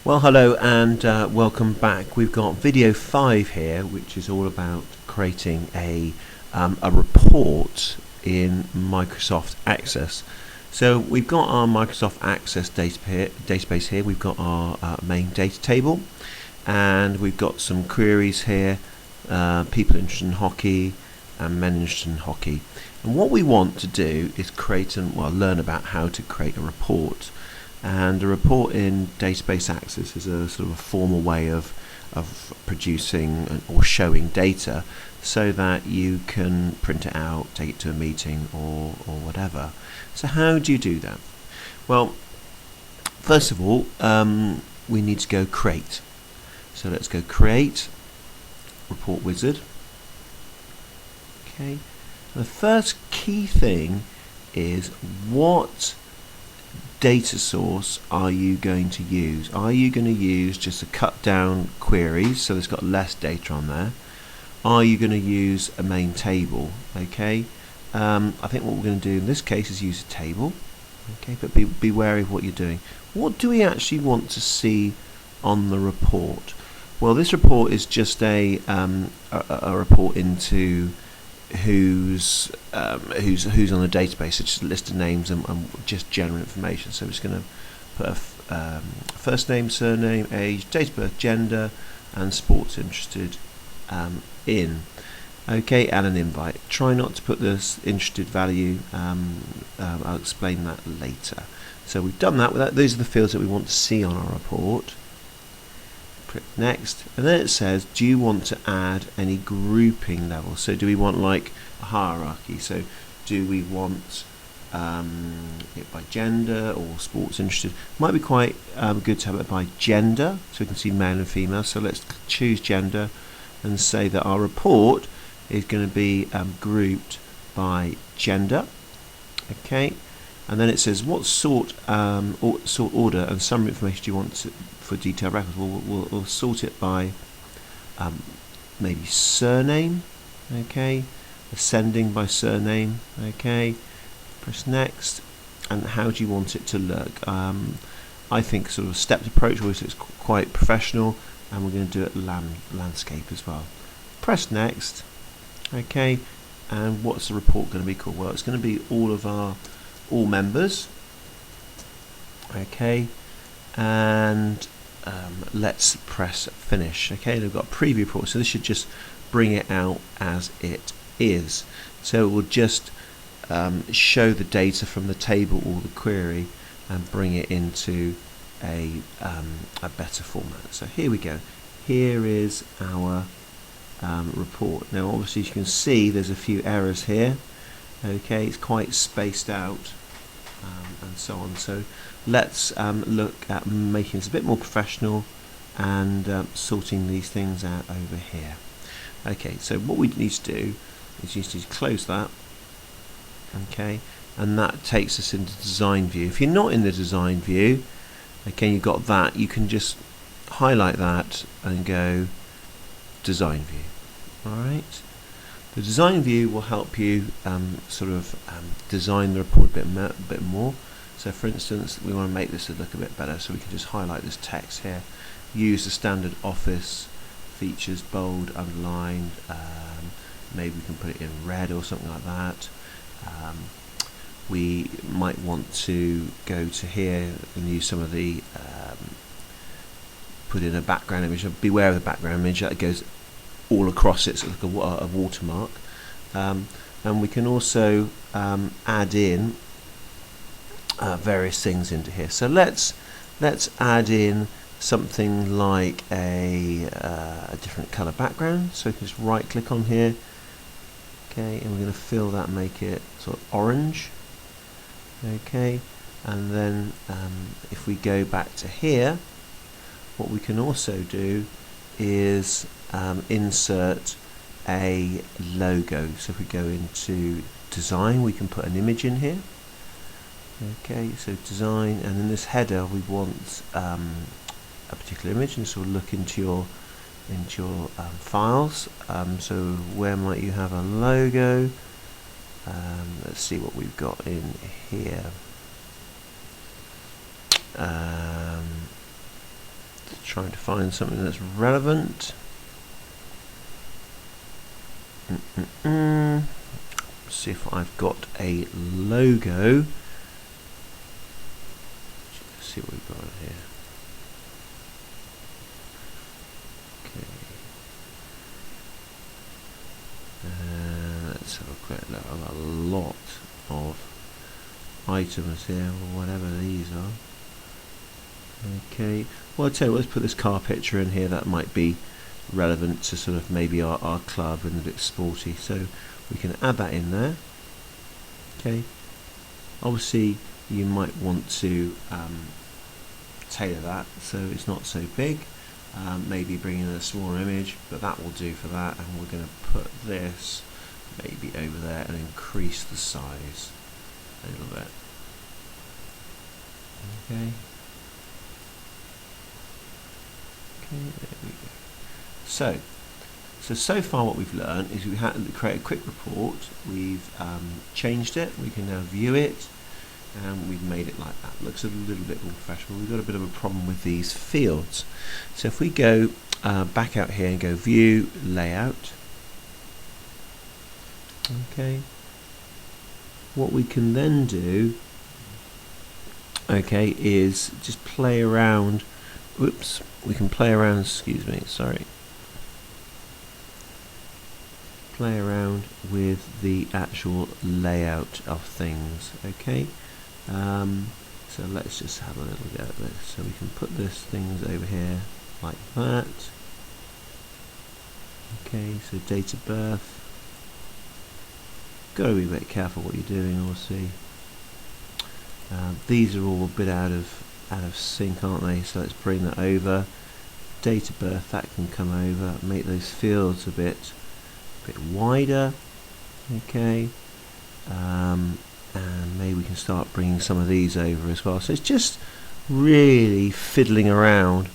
Well, hello and welcome back. We've got video 5 here, which is all about creating a report in Microsoft Access. So we've got our Microsoft Access database here. We've got our main data table, and we've got some queries here, people interested in hockey and men interested in hockey. And what we want to do is learn about how to create a report. And a report in Database Access is a sort of a formal way of producing or showing data so that you can print it out, take it to a meeting or whatever. So how do you do that? Well, first of all, we need to go create. So let's go create report wizard. Okay. The first key thing is what data source are you going to use? Are you going to use just a cut down queries so it's got less data on there? Are you going to use a main table? Okay, I think what we're going to do in this case is use a table. Okay, but be wary of what you're doing. What do we actually want to see on the report? Well, this report is just a report into who's on the database, so just a list of names and just general information. So we're just going to put a first name, surname, age, date of birth, gender, and sports interested in. Okay, and an invite. Try not to put this interested value. I'll explain that later. So we've done that. Those are the fields that we want to see on our report. Click next, and then it says, do you want to add any grouping levels? So do we want like a hierarchy? So do we want it by gender or sports interested? Might be quite good to have it by gender so we can see male and female. So let's choose gender and say that our report is going to be grouped by gender. Okay, and then it says what sort order and summary information do you want for detailed records. We'll sort it by maybe surname. Okay, ascending by surname. Okay, press next. And how do you want it to look? I think sort of a stepped approach, where it's quite professional, and we're going to do it landscape as well. Press next. Okay, and what's the report going to be called? Well, it's going to be all members. Okay, and let's press finish. Okay, we've got a preview report, so this should just bring it out as it is. So it will just show the data from the table or the query and bring it into a better format. So here we go. Here is our report. Now obviously you can see there's a few errors here. Okay, it's quite spaced out and so on. So let's look at making this a bit more professional and sorting these things out over here. Okay, so what we need to do is you need to close that. Okay, and that takes us into design view. If you're not in the design view, okay, you've got that, you can just highlight that and go design view. Alright, the design view will help you design the report a bit more. So for instance, we want to make this look a bit better, so we can just highlight this text here, use the standard Office features, bold, underlined, maybe we can put it in red or something like that. We might want to go to here and use some of the put in a background image. Beware of the background image, that goes all across it, so like a watermark. And we can also add in various things into here. So let's add in something like a different color background. So we can just right click on here. Okay, and we're going to fill that, make it sort of orange. Okay, and then if we go back to here, what we can also do is insert a logo. So if we go into design, we can put an image in here. Okay, so design, and in this header we want a particular image, and so we'll look into your files. So where might you have a logo? Let's see what we've got in here. trying to find something that's relevant. See if I've got a logo. Let's see what we've got here. Okay. Let's have a quick look. I've got a lot of items here, or whatever these are. Okay. Well, I'll tell you what, let's put this car picture in here. That might be relevant to sort of maybe our club and a bit sporty. So we can add that in there. Okay. Obviously, you might want to tailor that so it's not so big. Maybe bring in a smaller image, but that will do for that. And we're going to put this maybe over there and increase the size a little bit. Okay. Okay, there we go. So far what we've learned is we had to create a quick report. We've changed it. We can now view it, and we've made it like that. Looks a little bit more professional. We've got a bit of a problem with these fields. So if we go back out here and go View, Layout. Okay. What we can then do, okay, is just play around. Whoops. We can play around. Excuse me. Sorry. Play around with the actual layout of things. Okay. So let's just have a little go at this. So we can put this things over here like that. Okay. So date of birth. Got to be a bit careful what you're doing, obviously. These are all a bit out of sync, aren't they? So let's bring that over. Date of birth, that can come over. Make those fields a bit wider. Okay. And maybe we can start bringing some of these over as well. So it's just really fiddling around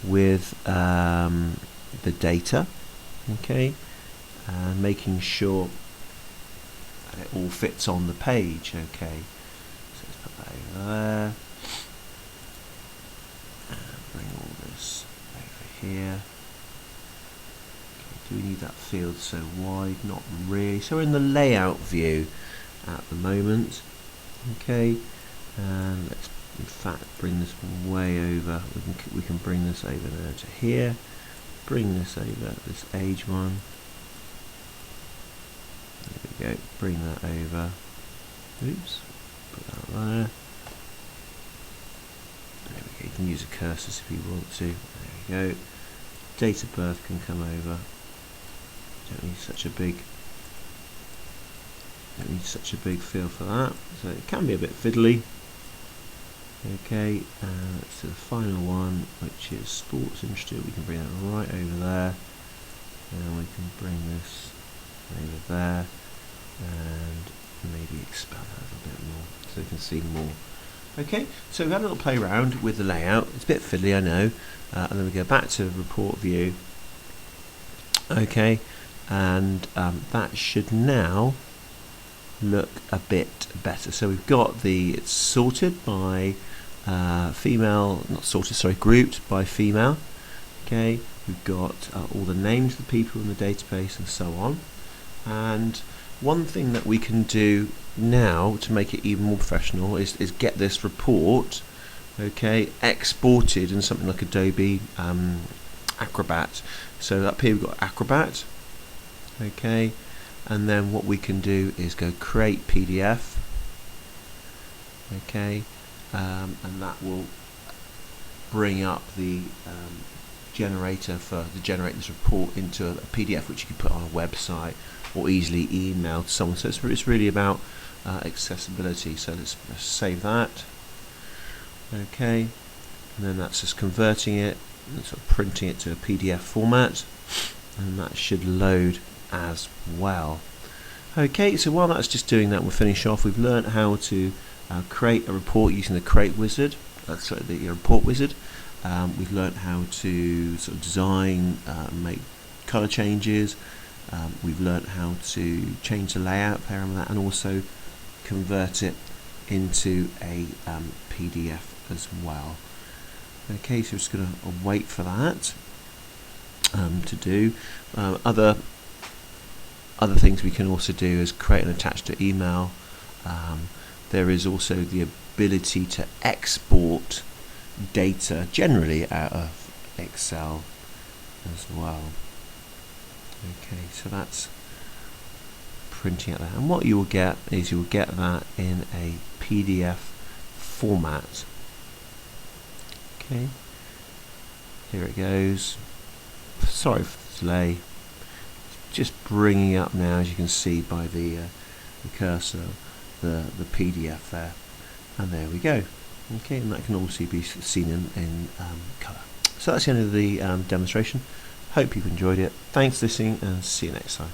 with the data. Okay. And making sure it all fits on the page. Okay, so let's put that over there and bring all this over here. Okay, do we need that field so wide? Not really. So we're in the layout view at the moment. Okay, and let's in fact bring this way over. We can bring this over now to here. Bring this over, this age one. There we go, bring that over. Oops, put that there. There we go, you can use a cursor if you want to. There we go. Date of birth can come over. Don't need such a big field for that. So it can be a bit fiddly. Okay, let's do the final one, which is sports industry. We can bring that right over there. And we can bring this over there and maybe expand that a little bit more so you can see more. Okay, so we've had a little play around with the layout. It's a bit fiddly, I know. And then we go back to report view. Okay, and that should now look a bit better. So we've got it's sorted by grouped by female. Okay, we've got all the names of the people in the database and so on. And one thing that we can do now to make it even more professional is get this report, okay, exported in something like Adobe Acrobat. So up here we've got Acrobat, okay, and then what we can do is go create PDF, okay, and that will bring up the generator to generate this report into a PDF which you can put on a website or easily email to someone. So it's really about accessibility. So let's save that. Okay, and then that's just converting it and sort of printing it to a PDF format, and that should load as well. Okay, so while that's just doing that, we'll finish off. We've learned how to create a report using the Create Wizard. The report wizard. We've learned how to sort of design, make color changes. We've learned how to change the layout, and also convert it into a PDF as well. Okay, so we're just going to wait for that to do. Other things we can also do is create and attach to email. There is also the ability to export data generally out of Excel as well. Okay, so that's printing out that, and what you will get is you will get that in a PDF format. Okay, here it goes. Sorry for the delay. Just bringing up now, as you can see by the cursor, the PDF there, and there we go. Okay, and that can also be seen in colour. So that's the end of the demonstration. Hope you've enjoyed it. Thanks for listening, and see you next time.